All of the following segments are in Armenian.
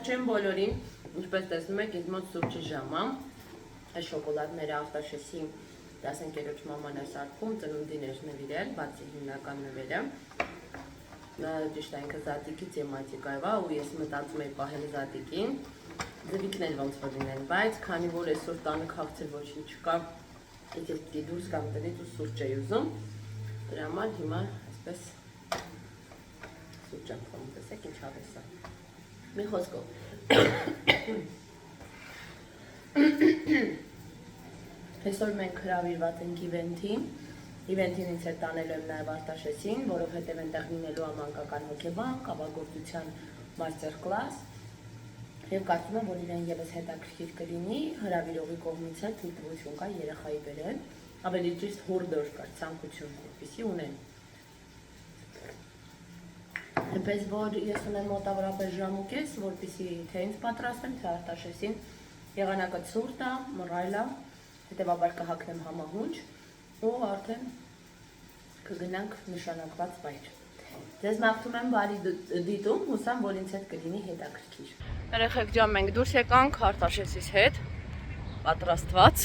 Ողջույն բոլորին, ինչպես տեսնում եք, ինձ մոտ սուրճի ժամ է, այս շոկոլադները Արտաշեսի 10-րդ մաման է սարքում, ծնունդին էր նվիրել, բացի հիմնական նվերը, ճիշտ այնքը զատիկից եմատիկայով է ու ես մտածում էի պահել զատիկին, ձվիկն էլ ոնց որ լինեն, բայց քանի որ այսօր տանը քաղցր ոչինչ չկա, ես պիտի դուրս գամ տնից ու սուրճ էի ուզում, դրա համար հիմա այսպես սուրճ եմ խմում, տեսեք ինչ հավես է։ Մի խոսքով։ Այսօր մենք հրավիրված ենք իվենթին ինձ հետ տանել եմ նաև Արտաշեսին, որովհետև այնտեղ լինելու է մանկական հոգեբան, կավագործության մաստեր կլաս և կարծում եմ, որ իրեն ևս հետաքրքիր կլինի, հրավիրողի կողմից էլ թույլտվություն կա երեխայի բերել, ավելի ճիշտ հորդոր կար, ցանկություն, որպեսզի ունեն։ Այնպես որ ես ունեմ մոտավորապես ժամ ու կես, որպեսզի թե ինձ պատրաստեմ, թե Արտաշեսին, եղանակը ցուրտ է, մռայլ է, հետևաբար կհագնեմ համահունչ ու արդեն կգնանք նշանակված վայր։ Ձեզ մաղթում եմ բարի դիտում, հուսամ, որ ինձ հետ կլինի հետաքրքիր։ Երեխեք ջան, մենք դուրս եկանք Արտաշեսից հետ, պատրաստված։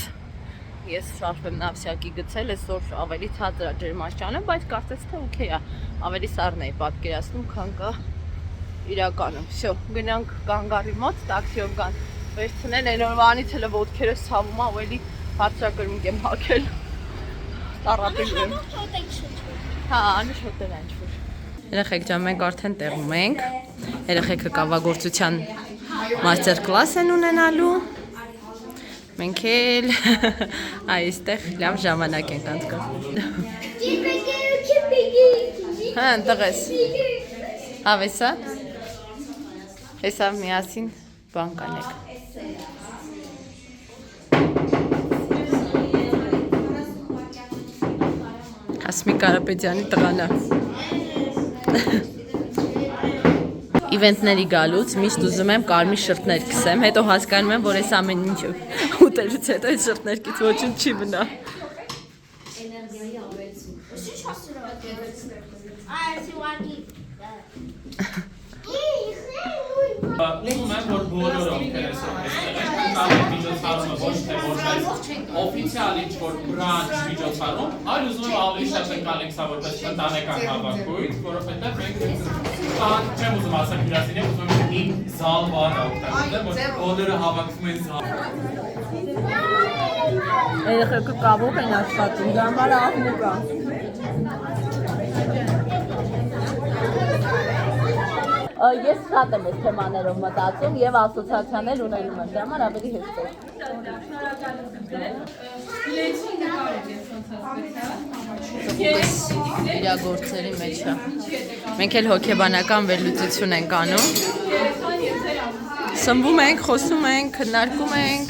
Ես շարֆ եմ նավսյակի գցել, այսօր ավելի ցածր է ջերմաստիճանը, բայց կարծես թե օքեյ է, ավելի սառն էի պատկերացնում, քան կա իրականում։ Всё, գնանք կանգարի մոտ, տաքսիով գան վերցնեն, այն օրվանից էլ ոտքերս ցավում է, ու էլի բարձրակրմիկ եմ հագել։ Տառապել եմ։ Հա, անշուտ է ինչ-որ։ Երեխեք ջան, մենք արդեն տեղում ենք։ Երեխեքը կավագործության մաստեր կլաս են ունենալու։ Մենք էլ այստեղ լավ ժամանակ ենք անցկացնում։ Հա, այնտեղ ես։ Հավես է։ Հեսա միասին բան կանենք։ Հասմիկ Կարապետյանի տղան է։ Իվենթների գալուց միշտ ուզում եմ կարմիր շրթներ քսեմ, հետո հասկանում եմ, որ այս ամեն ինչ ուտելուց հետո այս շրթներքից ոչինչ չի մնա։ Ուզում եմ, որ բոլոր ովքեր այստեղ միջոցառումը ոչ թե օֆիցիալ ինչ-որ բրանչ միջոցառում, այլ ուզում եմ ավելի շատ ընկալենք սա որպես ընտանեկան հավաքույթ, որովհետև մենք չեմ ուզում ասել հյուրասիրի, ուզում եմ մի զալ բառ օգտագործել, որ բոլորը հավաքվում են զալ։ Երեխեքը կավով են աշխատում, դա համար աղմուկ է։ Ես շատ եմ այս թեմաներով մտածում և ասոցիացիաներ ունենում եմ, դրա համար ավելի հեշտ է։ Իրագործերի մեջ է։ Մենք էլ հոգեբանական վերլուծություն ենք անում։ Սնվում ենք, խոսում ենք, քննարկում ենք։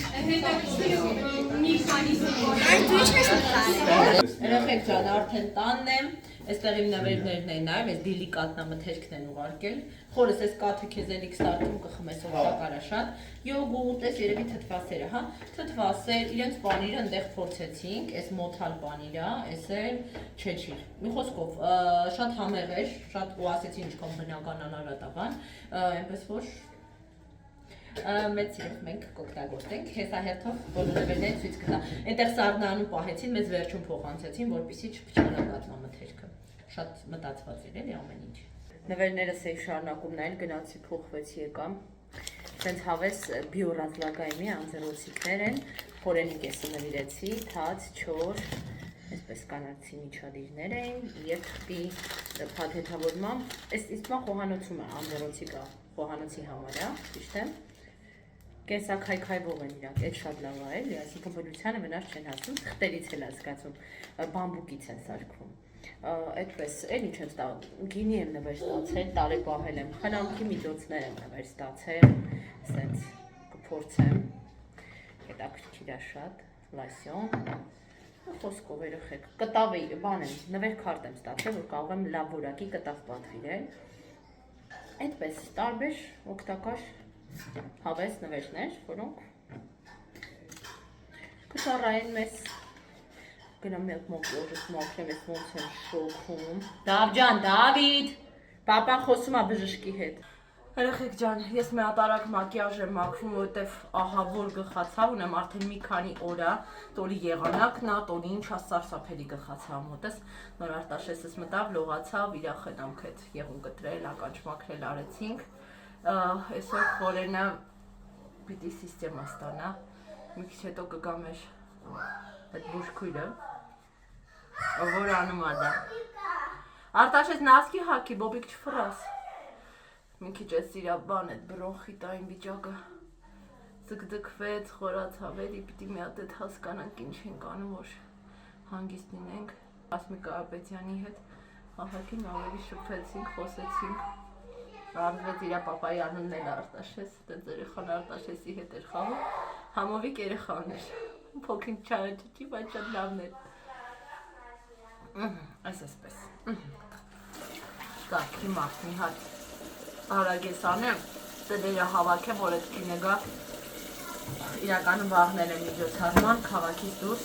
Երեխեք ջան, արդեն տանն եմ, այստեղ իմ նվերներն են նաև, այս դիլի կատնամթերքն են ուղարկել, խորս այս կաթը քեզ էլի կստարտում կխմես օգտակար է շատ, յոգուրտ, այս երևի թթվասերը, հա, թթվասեր, իրենց պանիրը ընդեղ փորձեցինք, այս մոթալ պանիր է, այս էլ չեչիր, մի խոսքով, շատ համեղ էր, շատ ու ասեցի ինչքան բնական անարատական, այնպես որ մեծ սիրով մենք կօգտագործենք, հեսա հերթով բոլոր նվերներին ցույց կտա։ Այնտեղ սառնանում պահեցին, մեզ վերջում փոխանցեցին, որպեսզի չփչանա կատնամթերքը։ Շատ մտածված էր էլի ամեն ինչ։ Նվերներս էի շարունակում նայել, գնացի փոխվեցի եկամ։ Սենց հավես բիոռազլագայմի անձեռոցիկներ են, խորենի կեսը նվիրեցի, թաց, չոր, այսպես կանացի միջադիրներ էին և թղթի փաթեթավորմամբ, այս իսկմա խոհանոցում է անձեռոցիկը խոհանոցի համար է, ճիշտ է։ Կեսակայքայվող են իրանք, այդ շատ լավ է էլի, այսինքն բնությանը վնաս չեն հասնում, թղթերից էլ զգացում, բամբուկից են սարքում։ Այդպես, էլ ինչ եմ ստացել, գինի եմ նվեր ստացել, տարեպահել եմ, խնամքի միջոցներ եմ նվեր ստացել, սենց կփորձեմ, հետաքրքիր է շատ, լասյոն, խոսքով երեխեք, կտավ բան եմ, նվեր քարտ եմ ստացել, որ կարող եմ լավ որակի կտավ պատվիրել, այդպես, տարբեր օգտակար հավես նվերներ, որոնք կծառայեն մեզ գնամ մեկ մոքրովս մոքրեմ, ես ոնց եմ շոքում։ Դավ ջան, Դավիթ, պապան խոսում է բժշկի հետ։ Երեխեք ջան, ես մի հատարակ մակիաժ եմ մաքրում, որովհետև ահա որ գլխացավ, ունեմ արդեն մի քանի օր է, տորի եղանակն է, տորի ինչա սարսափելի գլխացավ մոտես, նոր Արտաշեսս մտավ, լողացավ, իր խնամք հետ եղուն կտրել, ականջ մաքրել արեցինք, այսօր խորենը պիտի սիստեմա ստանա, մի քիչ հետո կգա մեր այդ բուժքույրը, որ անում է դա։ Արտաշես նասկի հագի, բոբիկ չֆռաս։ Մի քիչ էս իրա բան էդ բրոնխիտային վիճակը ձգձգվեց, խորացավ, էլի պիտի մի հատ էդ հասկանանք ինչ ենք անում, որ հանգիստ լինենք։ Ասմիկ Կարապետյանի հետ ահագին ավելի շփվեցինք, խոսեցինք։ Առնվեց իրա պապայի անունն էլ Արտաշես, դե երեխան Արտաշեսի հետ էր խաղում, համովիկ երեխան էր, փոքրինչ չարաճճի, բայց շատ լավն էր։ Այսպես։ Կակ, հիմա մի հատ Արագես անեմ, տները հավաքեմ, որ այդ կինը գա իրականում վաղնել եմ միջոցառման, քաղաքից դուրս,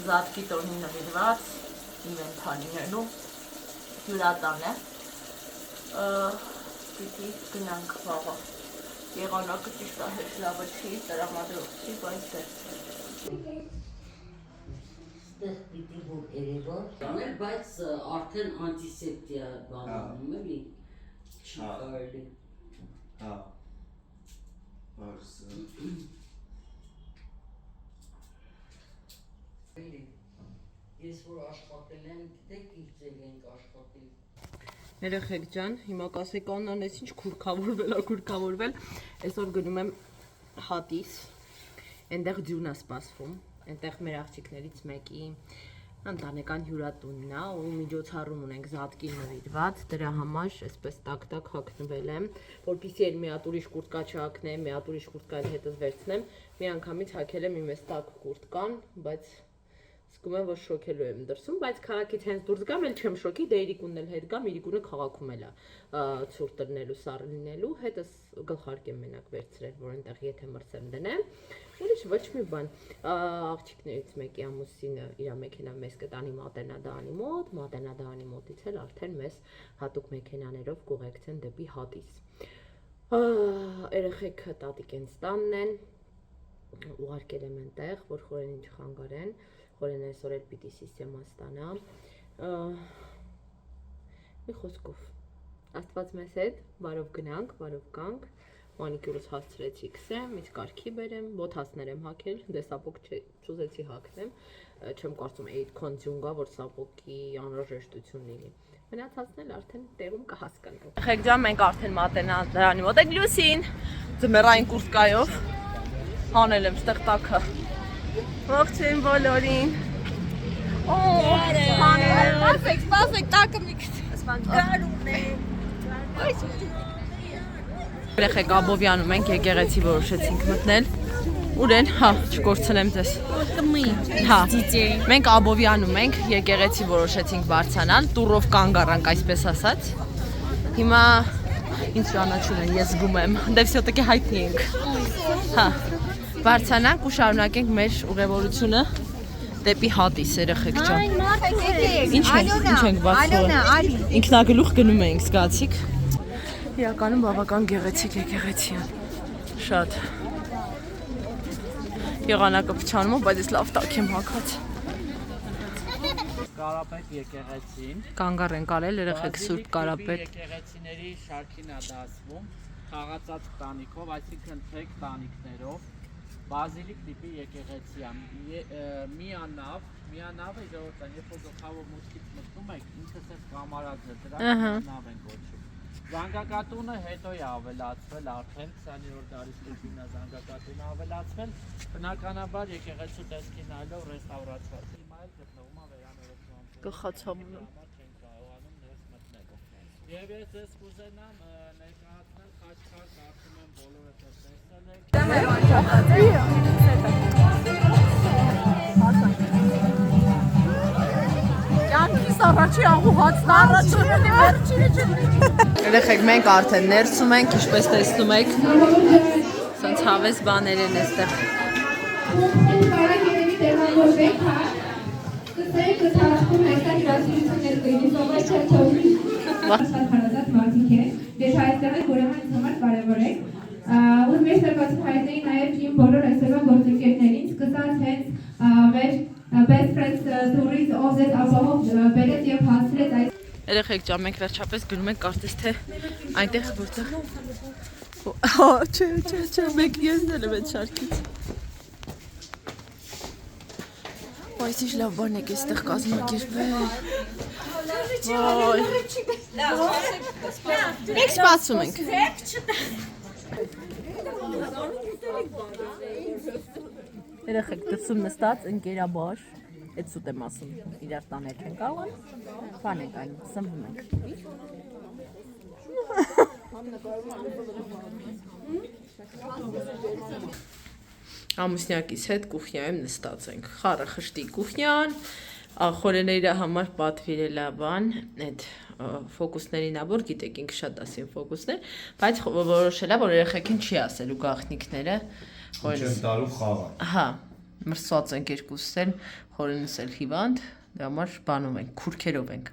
զատկի տոնի նվիրված, ինվենթարինելու, հյուրատան է, պիտի գնանք վաղը, եղանակը ճիշտ է հետ լավը չի, տրամադրող չի, բայց է։ Ստեղ պիտի որ երևար անել, բայց արդեն անտիսեպտիա բանում էլի։ Չկարելի։ Հա։ Բարսը։ Ես որ աշխատել եմ, գիտեք ինչ ձև ենք աշխատել։ Երեխեք ջան, հիմա կասեք աննանես ինչ քուրքավորվել, այսօր գնում եմ հատիս, այնտեղ ձյուն է սպասվում, այնտեղ մեր աղջիկներից մեկի ընտանեկան հյուրատունն է ու միջոցառում ունենք զատկի նվիրված, դրա համար այսպես տակ-տակ հագնվել եմ, որպեսզի էլ մի հատ ուրիշ կուրտկա չհագնեմ, մի հատ ուրիշ կուրտկա հետս վերցնեմ, մի անգամից հագել եմ իմ այս տաք կուրտկան, բայց զգում եմ, որ շոքելու եմ դրսում, բայց քաղաքից հենց դուրս գամ, էլ չեմ շոքի, դե Իրիկունն էլ հետ գամ, Իրիկունը քաղաքում էլ է ցուրտ տրնելու, սառը լինելու, հետս գլխարկ եմ մենակ վերցրել, որ այնտեղ եթե մրցեմ դնեմ, ուրիշ ոչ մի բան, աղջիկներից մեկի ամուսինը իր մեքենա մեզ կտանի Մատենադանի մոտ, Մատենադանի մոտից էլ արդեն մեզ հատուկ մեքենաներով կուղեկցեն դեպի հատիս։ Երեխեքը տատիկ են ստանն են, ուղարկել եմ այնտեղ, որ խորենին չխանգարեն, խորեն այսօր էլ պիտի սիստեմա ստանա, մի խոսքով, Աստված մեզ հետ, բարով գնանք, բարով կանք, մանիկյուրս հասցրեցի կսեմ, իսկ կարգի բերեմ, բոթասներ եմ հագել, դե սապոկ չուզեցի հագնեմ, չեմ կարծում այդքան ձյուն գա, որ սապոկի անհրաժեշտություն լինի։ Մնացածն էլ արդեն տեղում կհասկանանք։ Եղեք ջան, մենք արդեն Մատենադարանի մոտ ենք Լյուսին, ձմեռային կուրտկայով, հանել եմ ստեղ տակը։ Ողջույն բոլորին։ Սպասեք, տակը մի քիչ։ Գարուն է։ Երեխեք Աբովյանում ենք, եկեղեցի որոշեցինք մտնել։ Ուրեն, հա, չկորցնեմ ձեզ։ Հա, մենք Աբովյանում ենք, եկեղեցի որոշեցինք բարձրանալ, տուրով կանգ առանք, այսպես ասած։ Հիմա ինձ ճանաչում են, ես զգում եմ, դե վսյոտակի հայտնի ենք։ Հա, բարձրանանք ու շարունակենք մեր ուղևորությունը դեպի հատիս, երեխեք ջան։ Ինչ ենք բացվում։ Ինքնագլուխ գնում ենք, զգացիք։ Իրականում բավական գեղեցիկ եկեղեցի է, շատ եղանակը փչանում, բայց ես լավ տակ եմ հագած։ Կարապետ եկեղեցին Կանգառ ենք արել, երեխեք Սուրբ Կարապետ եկեղեցիների շարքին է դասվում, խաղացած տանիքով, այսինքն թեք տանիքներով, բազիլիկ տիպի եկեղեցի է, միանավը ժողովրդան, երբ որ գլխավոր մուտքից մտնում եք, ինքս էս կամարած է, դրա նավ են կոչում։ Զանգակատունը հետո է ավելացվել արդեն 20-րդ դարի սկզբին է զանգակատունը ավելացվել, բնականաբար եկեղեցու տեսքին այլով ռեստավրացված է։ Հիմա էլ գտնվում է վերանորոգման գլխացավունը։ չեն կարողանում ներս մտնելու։ Եվ ես ձեզ կուզենամ ներկայացնել Խաչքար, կարծում եմ բոլորը տեսել եք։ Կյանքիս առաջի աղուհացն առաջինը վերջինը չլինի։ Երեխեք մենք արդեն ներսում ենք, ինչպես տեսնում եք, սենց հավես բաներ են այստեղ։ մարդիկ են, եթե այստեղ եք, ուրեմն ինձ համար կարևոր եք։ Ուզում եմ շնորհակալություն հայտնել նաև իմ բոլոր այսօրվա գործընկերներին, սկսած հենց մեր Best Friends Tour-ից, ով ձեզ ապահով բերեց եւ հասցրեց այս Երեխեք ջան, մենք վերջապես գնում ենք կարծես թե այնտեղ որտեղ Հա, չէ, մեկ եզնել եմ այդ շարքից Այս ինչ լավ բան եք էստեղ կազմակերպել Ոյ Մենք սպասում ենք Երեխեք դրսում նստած ընկերաբար Այդ սուտ եմ ասում, իրար տանել չեն կարող, բան ենք այն, սմվում ենք։ Ամուսնյակիս հետ կուխնյայում նստած ենք, խառը խշտի կուխնյան, խորեների համար պատվիրել է բան, այդ ֆոկուսների նաբոր, գիտեք ինքը շատ ասին ֆոկուսներ, բայց որոշել է, որ երեխեքին չի ասելու գաղտնիքները։ Չեմ տարու խաղը։ Հա, մրսված ենք երկուսս էլ, խորենս էլ հիվանդ, դրա համար բանում ենք, քուրքերով ենք։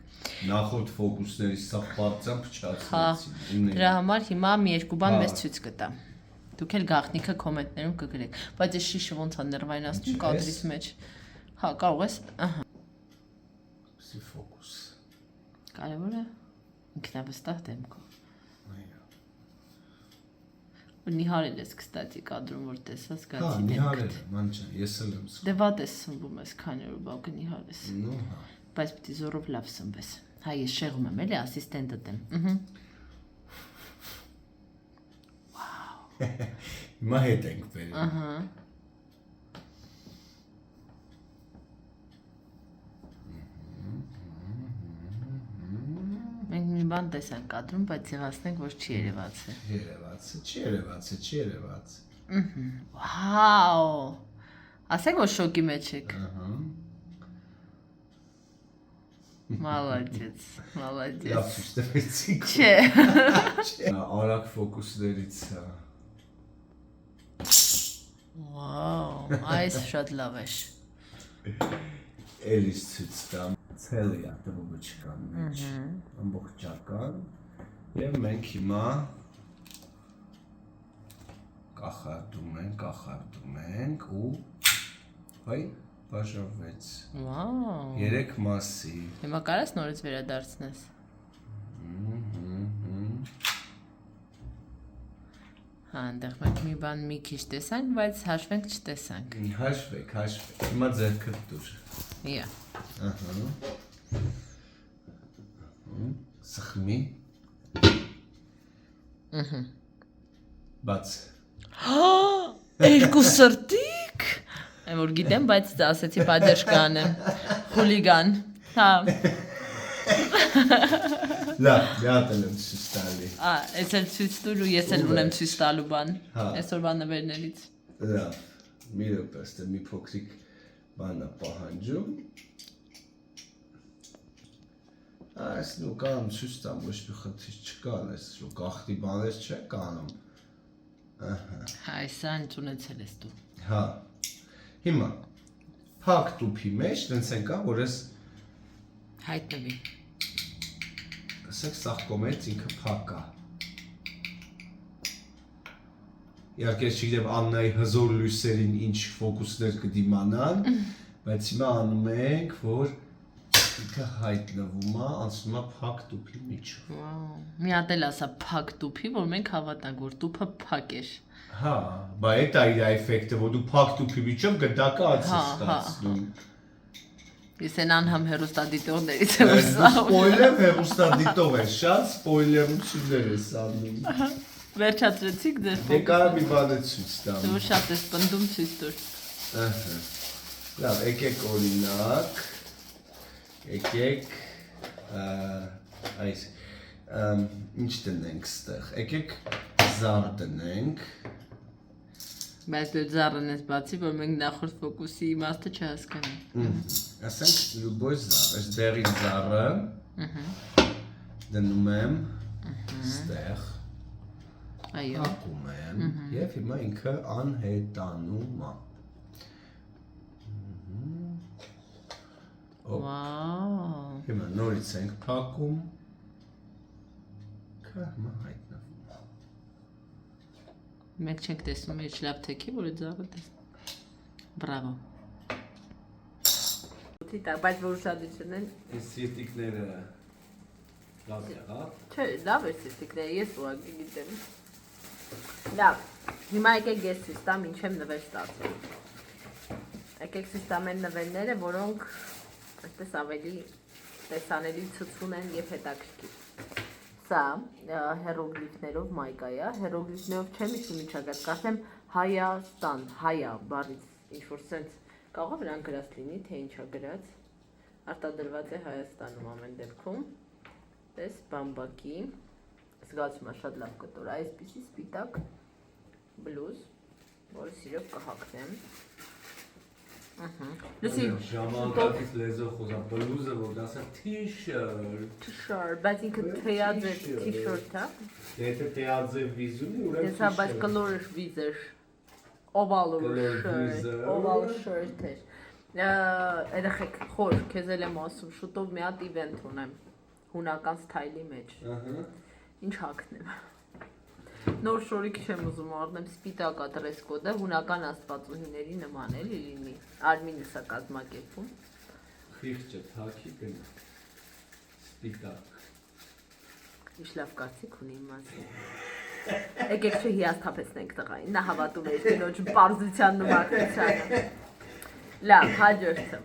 Նախորդ ֆոկուսներից սա պարծան փչացրեցին։ Դրա համար հիմա մի երկու բան մեզ ցույց կտա։ Դուք էլ գաղտնիքը կոմենտներում կգրեք, բայց այս շիշը ոնց է ներվայնացնում կադրից մեջ։ Հա, կարող ես, ահա։ Սի ֆոկուս։ Կարևորը ինքնավստահ դեմքով։ Նիհարել ես, կստատի կադրում, որ տեսած գացի դեմքդ։ Հա, նիհարել եմ, մանջան, ես էլ եմ սխում։ Դե վատ ես սնվում ես, քանի որ բա կնիհարես։ Նո, հա։ Բայց պիտի զորով լավ սնվես։ Հա, ես շեղում եմ, էլի, ասիստենտդ եմ։ Հիմա հետ ենք բերում։ Ահա։ Մենք մի բան տեսանք կադրում, բայց ձևացնենք, որ չի երևացել։ Չի երևացել։ Վաու։ Ասենք, որ շոկի մեջ եք։ Ահա։ Մալադեց։ Լավ ցույց տվեցիք։ Չէ։ Արագ ֆոկուսներից է։ Վաու, այս շատ լավ է։ Էլիս ցույց տամ։ Ցելի է տվողջկան մեջ։ Ամբողջական։ Եվ մենք հիմա կախարդում ենք ու հայ բաժանվեց։ Վաու։ 3 մասի։ Հիմա կարաս նորից վերադարձնես։ Հա, այնտեղ մենք մի բան մի քիչ տեսանք, բայց հաշվենք չտեսանք։ Հաշվեք։ Հիմա ձեռքդ դուր։ Իա։ Ահա։ Սխմի։ Բաց։ Երկու սրտիկ։ Եմ որ գիտեմ, բայց ասեցի պատերժ կանեմ։ Խուլիգան։ Հա։ Լավ, մի հատ եմ ցույց տալի։ Ես էլ ցույց տուր ու ես էլ ունեմ ցույց տալու բան։ Հա։ Այսօրվա նվերներից։ Լավ, մի րոպե, մի փոքրիկ բան է պահանջում։ Այս նու կամ ցույց տամ, ոչ մի խնդիր չկա, այս շո գախտի բաներ չէ կանում։ Ահա։ Հա, այսան ունեցել ես դու։ Հա։ Հիմա փակ տուփի մեջ դենց են կա, որ ես Հայտնվի։ ասեք սաղ կոմերց ինքը փակ է։ Իհարկե չգիտեմ Աննայի հզոր լույսերին ինչ ֆոկուսներ կդիմանան, բայց հիմա անում ենք, որ ինքը հայտնվում է, անցնում է փակ տուփի միջով։ Վաու։ Մի հատ էլ ասա փակ տուփի, որ մենք հավատանք, որ տուփը փակ էր։ Հա, բա այդ է իր էֆեկտը, որ դու փակ տուփի միջով գդակը աց ես ստացնում։ Ես են անհամ հերոստադիտողներից եմ սա։ Սպոյլեր հերոստադիտող է, շատ սպոյլերություններ ես անում։ Վերջացրեցիք ձեր Դե կարա մի բան է ցույց տամ։ Դու շատ ես պնդում ցույց տուր։ Ահա։ Լավ, եկեք օրինակ։ Եկեք այս ինչ տնենք ստեղ։ Եկեք զար տնենք։ Բայց դու զարն ես բացի, որ մենք նախորդ ֆոկուսի իմաստը չհասկանում։ Ասենք լյուբոյ զար, այս դեղին զարը դնում եմ ստեղ, Այո։ հակում եմ և հիմա ինքը անհետանում է։ Վաու։ Հիմա նորից ենք փակում։ Հիմա հայտնվում։ Մենք չենք տեսնում իր լավ թեքի, որը ձավը տեսնում։ Բրավո։ Բայց որ ուշադրություն են։ Այս սիրտիկները լավ եղավ։ Չէ, լավ է սիրտիկները, ես ուղղակի գիտեմ։ Լավ, հիմա եկեք ես ցույց տամ ինչ եմ նվեր ստացել։ Եկեք ցույց տամ այն նվերները, որոնք այսպես ավելի տեսանելի ցուցուն են եւ հետաքրքիր։ Սա հերոգլիֆներով մայկա է, հերոգլիֆներով չեմ հիշում ինչա գրած, կարծեմ Հայաստան, հայա բառից ինչ որ sense կարող է վրան գրած լինի, թե ինչա գրած։ Արտադրված է Հայաստանում ամեն դեպքում։ Տես բամբակի, զգացում է շատ լավ կտոր, այսպիսի սպիտակ բլուզ, որը սիրով կհագնեմ։ Լուսի, ժամանակից լեզով խոսա բլուզը, որ դասա t-shirt։ T-shirt, բայց ինքը թեյաձև t-shirt է։ Եթե թեյաձև վիզում է, ուրեմն Ես հա բայց կլորշ վիզեր, oval shirt էր։ Երեխեք, խոր, քեզ էլ եմ ասում, շուտով մի հատ event ունեմ, հունական սթայլի մեջ։ Ինչ հագնեմ։ Նոր շորիկ չեմ ուզում առնեմ, սպիտակ է դրես կոդը, հունական աստվածուհիների նման էլի լինի, Արմինս է կազմակերպում։ Խիղճը թաքի գնա, սպիտակ։ Ինչ լավ կարծիք ունի իմ մասին։ Եկեք չհիասթափեցնենք տղային, նա հավատում է իր կնոջ պարզությանն ու մաքրությանը։ Լավ, հաջորդը։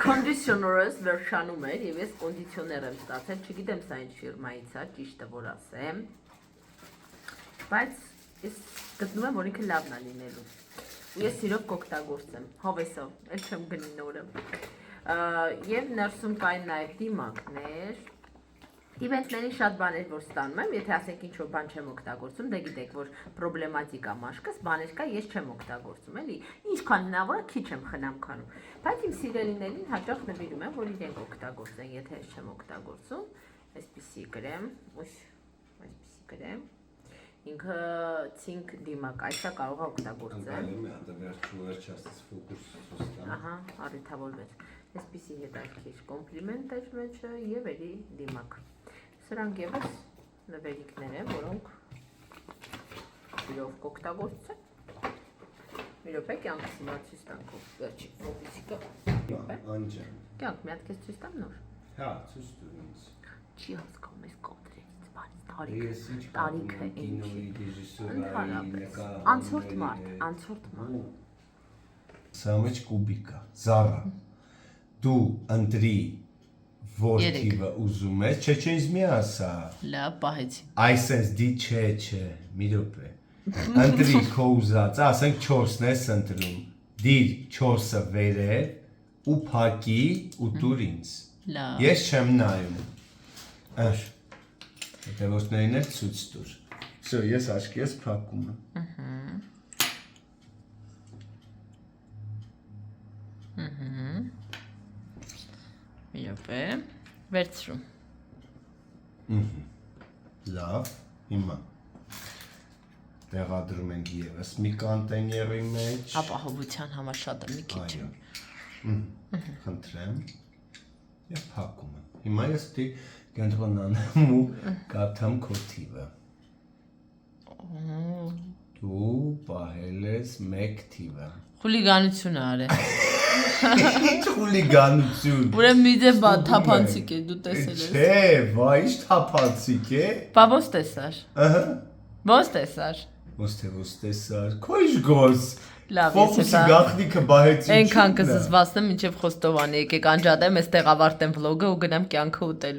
Conditioner-ըս վերջանում էր և ես կոնդիցիոներ եմ ստացել, չգիտեմ սա ինչ ֆիրմայից է, ճիշտը որ ասեմ, բայց ես գտնում եմ, որ ինքը լավն է լինելու, ու ես սիրով կօգտագործեմ, հավեսով, էլ չեմ գնի նորը, և ներսում կային նաև դիմակներ, իվենտների շատ բաներ, որ ստանում եմ, եթե ասենք ինչ-որ բան չեմ օգտագործում, դե գիտեք, որ պրոբլեմատիկ է մաշկս, բաներ կա, ես չեմ օգտագործում, էլի, ինչքան հնարավոր է քիչ եմ խնամքանում, բայց իմ սիրելիներին հաճախ նվիրում եմ, որ իրենք օգտագործեն, եթե ես չեմ օգտագործում, այսպիսի գրեմ, այսպիսի գրեմ, ինքը ցինկ դիմակ, այսա կարող է օգտագործել։ Անկալում է, հատը վերջաստից ֆոկուս սուստան։ Ահա, առիթավորվեց, այսպիսի հետաքրքիր կոմպլիմենտ էր մեջը և էլի դիմակ։ Սրանք ևս նվերիկներ են, որոնք իրով կօգտագործեն։ Մի րոպե կյանքս հիմա ցույց տանք վերջի ֆոկուսիկը։ Անջան։ Կյանք մի հատ քեզ ցույց տամ նոր։ Հա, ցույց տուր ինձ։ Չի հասկանում ես կադրից, բանից Ես ինչ տարիքը կինոյի ռեժիսորայի նկա։ Անցորդ մարդ։ Սա մեջ կուբիկա, Զարա։ Դու ընտրի որ թիվը ուզում ես, չէ ինձ մի ասա։ Լավ, պահեցի։ Այսպես դի չէ, մի րոպե։ Ընտրի քո ուզած, ասենք 4-ն ես ընտրում։ Դիր 4-ը վերև ու փակի ու տուր ինձ։ Լավ։ Ես չեմ նայում։ Հետևորդներին էլ ցույց տուր։ Всё, ես աչքիս փակում եմ։ Մի րոպե, վերցրու։ Լավ, հիմա տեղադրում ենք ևս մի կոնտեյների մեջ։ Ապահովության համար շատ է, մի քիչ։ Խնդրեմ։ Եվ փակում եմ։ Հիմա ես դի կենտրոնանամ ու կաթամ քո թիվը։ Դու պահել ես 1 թիվը։ Խուլիգանություն արել։ Ինչ խուլիգանություն։ Ուրեմն մի դե թափանցիկ է, դու տեսել ես։ Չէ, վայ, ինչ թափանցիկ է։ Բա ո՞նց տեսար։ Ահա։ Ո՞նց տեսար։ Ոնց տեսար։ Քո ինչ գործ։ Լավ, ես Ֆոկուսի գաղտնիքը բահեցի։ Այնքան կզզվացնեմ, մինչև Խոստովանի եկեք անջատեմ, այստեղ ավարտեմ վլոգը ու գնամ կյանքը ուտելու։